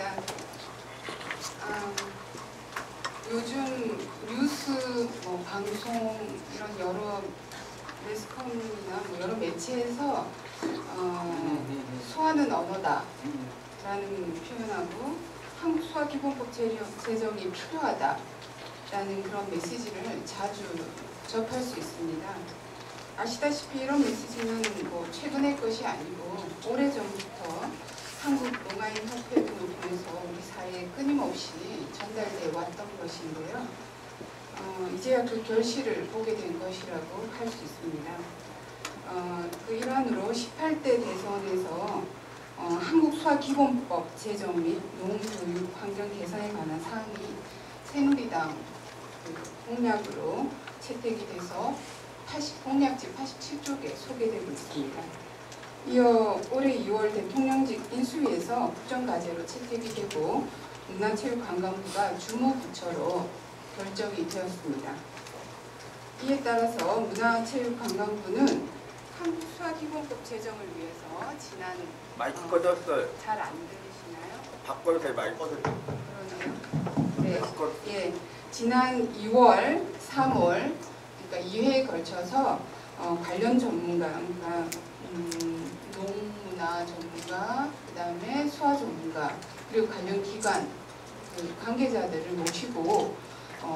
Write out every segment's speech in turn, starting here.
있습니다. 요즘 뉴스, 방송 이런 여러 매스컴이나 여러 매체에서 소아는 언어다 라는 표현하고 한국 소아기본법 제정이 필요하다 라는 그런 메시지를 자주 접할 수 있습니다. 아시다시피 이런 메시지는 최근의 것이 아니고 오래전부터 한국농아인협회 등을 통해서 우리 사회에 끊임없이 전달되어 왔던 것인데요. 이제야 그 결실을 보게 된 것이라고 할 수 있습니다. 그 일환으로 18대 대선에서 한국소아기본법 제정 및 농교육 환경 개선에 관한 사항이 새누리당 공약으로 채택이 돼서 공약집 87쪽에 소개되고 있습니다. 이어 올해 2월 대통령직 인수위에서 국정과제로 채택이 되고 문화체육관광부가 주무부처로 결정이 되었습니다. 이에 따라서 문화체육관광부는 한국수학기본법 제정을 위해서 지난 마이크 꺼졌어요. 잘 안 들리시나요? 바꿔주세요. 마이크 꺼졌어요. 그러네요. 네. 예, 지난 2월, 3월 그러니까 2회에 걸쳐서 관련 전문가, 그러니까 농문화 전문가, 그 다음에 수화 전문가, 그리고 관련 기관 관계자들을 모시고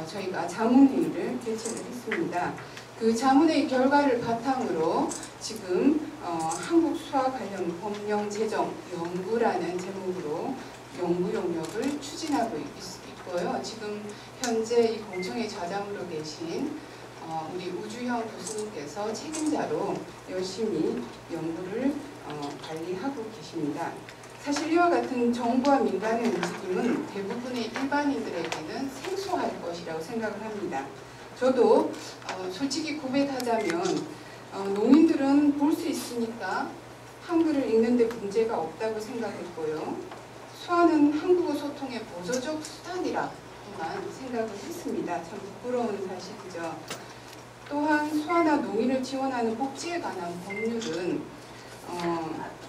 저희가 자문회의를 개최를 했습니다. 그 자문회의 결과를 바탕으로 지금 한국수화 관련 법령 제정 연구라는 제목으로 연구 용역을 추진하고 있고요. 지금 현재 이 공청회 좌장으로 계신 우리 우주형 교수님께서 책임자로 열심히 연구를 관리하고 계십니다. 사실 이와 같은 정부와 민간의 움직임은 대부분의 일반인들에게는 생소할 것이라고 생각을 합니다. 저도 솔직히 고백하자면 농인들은 볼 수 있으니까 한글을 읽는데 문제가 없다고 생각했고요. 수화는 한국어 소통의 보조적 수단이라고만 생각을 했습니다. 참 부끄러운 사실이죠. 또한 수화나 농인을 지원하는 복지에 관한 법률은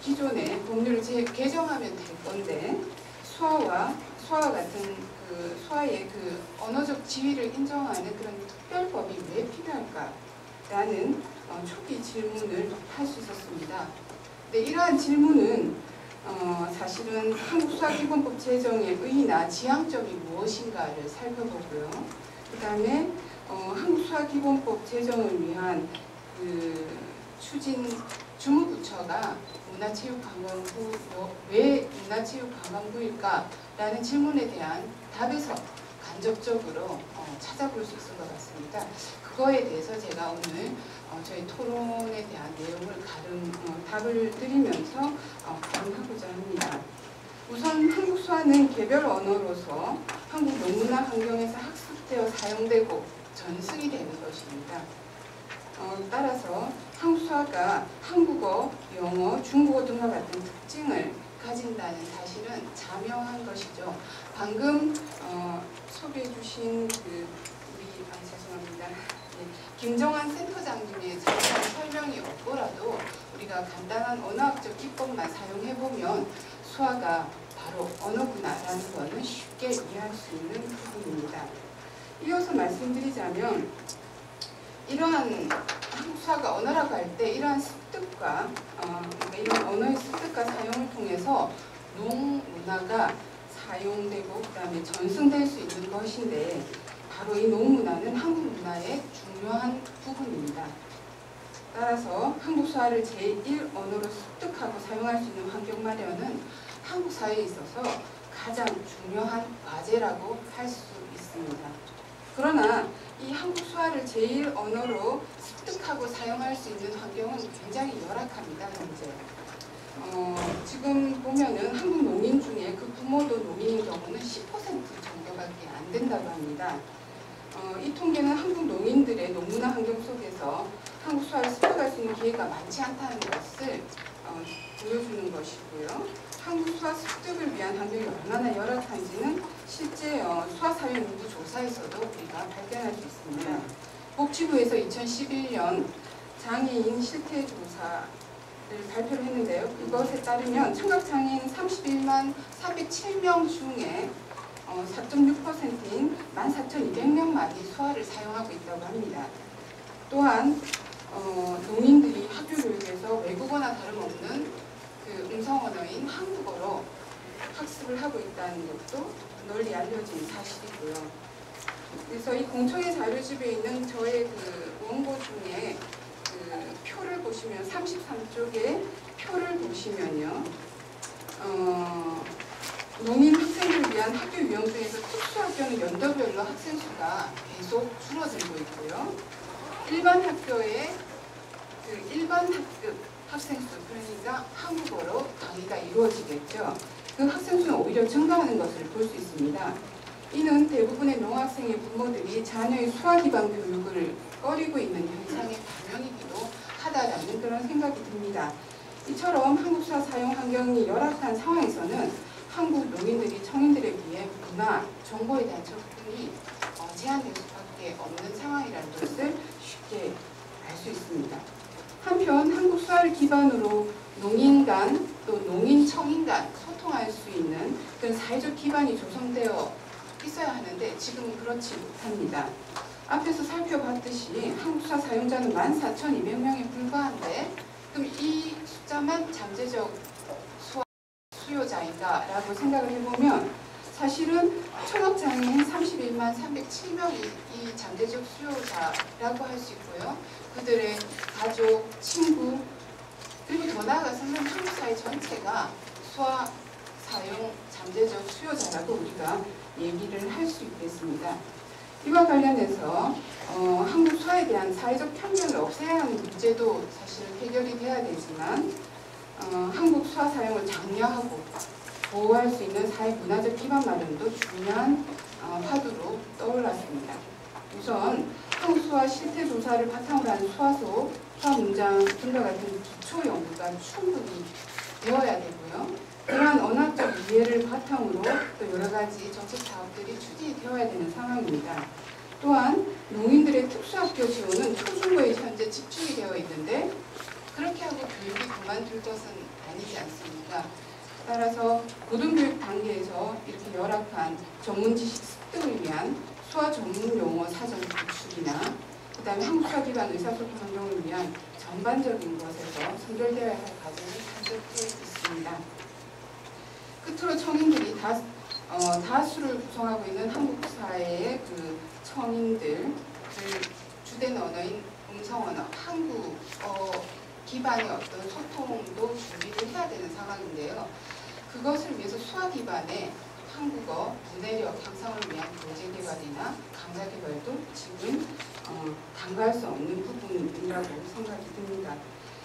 기존의 법률을 개정하면 될 건데 수화와 같은 수화의 언어적 지위를 인정하는 그런 특별법이 왜 필요할까라는 초기 질문을 할 수 있었습니다. 근데 이러한 질문은 사실은 한국수학기본법 제정의 의의나 지향점이 무엇인가를 살펴보고요. 그 다음에 한국수학기본법 제정을 위한 추진 주무부처가 문화체육관광부, 왜 문화체육관광부일까라는 질문에 대한 답에서 간접적으로 찾아볼 수 있을 것 같습니다. 그거에 대해서 제가 오늘 저희 토론에 대한 내용을 답을 드리면서 가름하고자 합니다. 우선 한국수화는 개별 언어로서 한국 농문화 환경에서 학습되어 사용되고 전승이 되는 것입니다. 따라서 한국수화가 한국어, 영어, 중국어 등과 같은 특징을 가진다는 사실은 자명한 것이죠. 방금 소개해 주신 죄송합니다. 김정환 센터장님의 자세한 설명이 없더라도 우리가 간단한 언어학적 기법만 사용해보면 수화가 바로 언어구나라는 것은 쉽게 이해할 수 있는 부분입니다. 이어서 말씀드리자면 이러한 한국 수화가 언어라고 할 때 이러한 습득과 그러니까 이런 언어의 습득과 사용을 통해서 농문화가 사용되고 그 다음에 전승될 수 있는 것인데 바로 이 농문화는 한국 문화의 중요한 부분입니다. 따라서 한국 수화를 제1 언어로 습득하고 사용할 수 있는 환경 마련은 한국 사회에 있어서 가장 중요한 과제라고 할 수 있습니다. 그러나 이 한국 수화를 제1 언어로 습득하고 사용할 수 있는 환경은 굉장히 열악합니다. 현재. 지금 보면은 한국 농인 중에 그 부모도 농인인 경우는 10% 정도밖에 안 된다고 합니다. 이 통계는 한국 농인들의 농문화 환경 속에서 한국 수화를 습득할 수 있는 기회가 많지 않다는 것을 보여주는 것이고요. 한국 수화 습득을 위한 환경이 얼마나 열악한지는 실제 수화사회 연구 조사에서도 우리가 발견할 수 있습니다. 복지부에서 2011년 장애인 실태조사 발표를 했는데요. 그것에 따르면 청각장애인 31만 407명 중에 4.6%인 14,200명만이 수화를 사용하고 있다고 합니다. 또한 농인들이 학교 교육에서 외국어나 다름없는 그 음성 언어인 한국어로 학습을 하고 있다는 것도 널리 알려진 사실이고요. 그래서 이 공청회 자료집에 있는 저의 그 원고 중에 그 표를 보시면 33쪽에 표를 보시면요. 농인 학생들을 위한 학교 유형 중에서 특수학교는 연도별로 학생 수가 계속 줄어들고 있고요. 일반 학교의 그 일반 학급 학생 수, 그러니까 한국어로 강의가 이루어지겠죠. 그 학생 수는 오히려 증가하는 것을 볼 수 있습니다. 이는 대부분의 농학생의 부모들이 자녀의 수화 기반 교육을 꺼리고 있는 현상의 반영이기도 하다라는 그런 생각이 듭니다. 이처럼 한국 수화 사용 환경이 열악한 상황에서는 한국 농인들이 청인들에 비해 문화, 정보에 대한 접근이 제한될 수밖에 없는 상황이라는 것을 쉽게 알 수 있습니다. 한편 한국 수화를 기반으로 농인 간 또 농인 청인 간 소통할 수 있는 그런 사회적 기반이 조성되어 있어야 하는데 지금은 그렇지 못합니다. 앞에서 살펴봤듯이 한국 수화 사용자는 14,200명에 불과한데 그럼 이 숫자만 잠재적 수요자인가 라고 생각을 해보면 사실은 청각장애인 31만 307명이 이 잠재적 수요자라고 할 수 있고요. 그들의 가족, 친구, 그리고 더 나아가서는 한국 사회 전체가 수화 사용 잠재적 수요자라고 우리가 얘기를 할 수 있겠습니다. 이와 관련해서 한국 수화에 대한 사회적 편견을 없애야 하는 문제도 사실 해결이 돼야 되지만 한국 수화 사용을 장려하고 보호할 수 있는 사회 문화적 기반 마련도 중요한 화두로 떠올랐습니다. 우선 한국 수화 실태 조사를 바탕으로 한 수화소, 수화 문장 등과 같은 기초 연구가 충분히 되어야 되고요. 그러한 언어적 이해를 바탕으로 또 여러 가지 정책 사업들이 추진이 되어야 되는 상황입니다. 또한 농인들의 특수학교 지원은 초중고에 현재 집중이 되어 있는데 그렇게 하고 교육이 그만둘 것은 아니지 않습니까? 따라서 고등교육 단계에서 이렇게 열악한 전문 지식 습득을 위한 수화 전문 용어 사전 구축이나 그 다음에 한국 수화 기반 의사소통 환경을 위한 전반적인 것에서 선결되어야 할 과정이 산적해 있습니다. 끝으로 청인들이 다수를 구성하고 있는 한국 사회의 그 청인들을 주된 언어인 음성 언어, 한국어 기반의 어떤 소통도 준비를 해야 되는 상황인데요. 그것을 위해서 수화 기반의 한국어 문해력 향상을 위한 교재 개발이나 강좌 개발도 지금 간과할 수 없는 부분이라고 생각이 듭니다.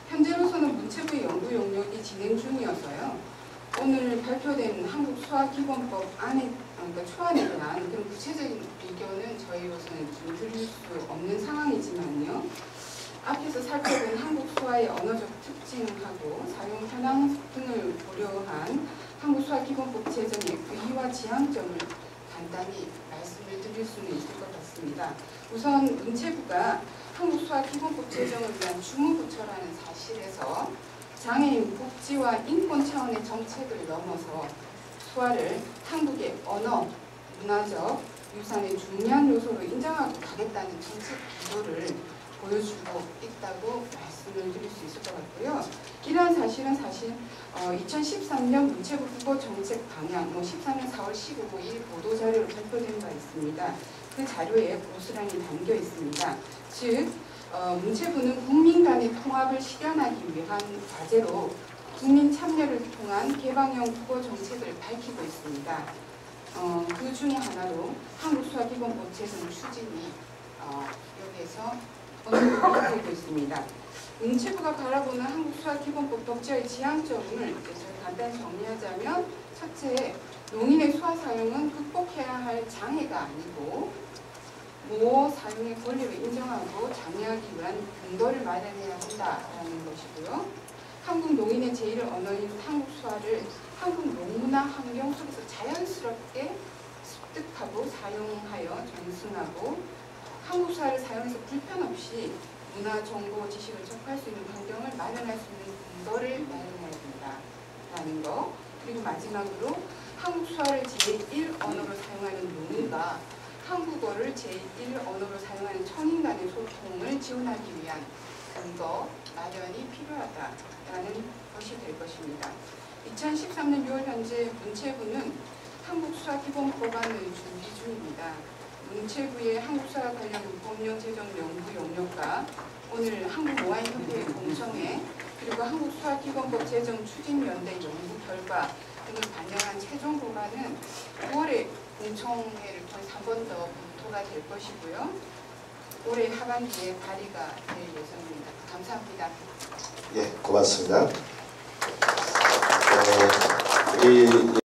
현재로서는 문체부의 연구 용역이 진행 중이어서요. 오늘 발표된 한국 수화 기본법 안에 그러니까 초안에 대한 그런 구체적인 의견은 저희로서는 좀 드릴 수 없는 상황이지만요. 앞에서 살펴본 한국 수화의 언어적 특징하고 사용 현황 등을 고려한 한국 수화 기본법 제정의 의의와 지향점을 간단히 말씀을 드릴 수는 있을 것 같습니다. 우선 문체부가 한국 수화 기본법 제정을 위한 주무부처라는 사실에서 장애인 복지와 인권 차원의 정책을 넘어서 수화를 한국의 언어, 문화적 유산의 중요한 요소로 인정하고 가겠다는 정책 기조를 보여주고 있다고 말씀을 드릴 수 있을 것 같고요. 이러한 사실은 사실 2013년 문체부 국어정책 방향 13년 4월 15일 보도자료로 발표된 바 있습니다. 그 자료에 고스란히 담겨 있습니다. 즉 문체부는 국민 간의 통합을 실현하기 위한 과제로 국민 참여를 통한 개방형 국어정책을 밝히고 있습니다. 그 중에 하나로 한국수화기본법 제정 추진이 여기에서 언급되고 있습니다. 문체부가 바라보는 한국수화기본법 법제의 지향점을 저희 간단히 정리하자면 첫째, 농인의 수화 사용은 극복해야 할 장애가 아니고 모어 사용의 권리를 인정하고 장려하기 위한 근거를 마련해야 한다라는 것이고요. 한국 농인의 제1 언어인 한국 수화를 한국 농문화 환경 속에서 자연스럽게 습득하고 사용하여 전승하고 한국 수화를 사용해서 불편 없이 문화 정보 지식을 접할 수 있는 환경을 마련할 수 있는 근거를 마련해야 된다라는 거. 그리고 마지막으로 한국 수화를 제1 언어로 사용하는 농가, 한국어를 제1 언어로 사용하는 청인 간의 소통을 지원하기 위한 근거 마련이 필요하다라는 것이 될 것입니다. 2013년 6월 현재 문체부는 한국수화 기본법안을 준비 중입니다. 문체부의 한국수화 관련 법령 제정 연구 용역과 오늘 한국모아협회 공청회 그리고 한국수화 기본법 제정 추진연대 연구 결과 등을 반영한 최종 법안은 9월에 공청회를 통해서 한 번 더 검토가 될 것이고요. 올해 하반기에 발의가 될 예정입니다. 감사합니다. 예, 고맙습니다. 우리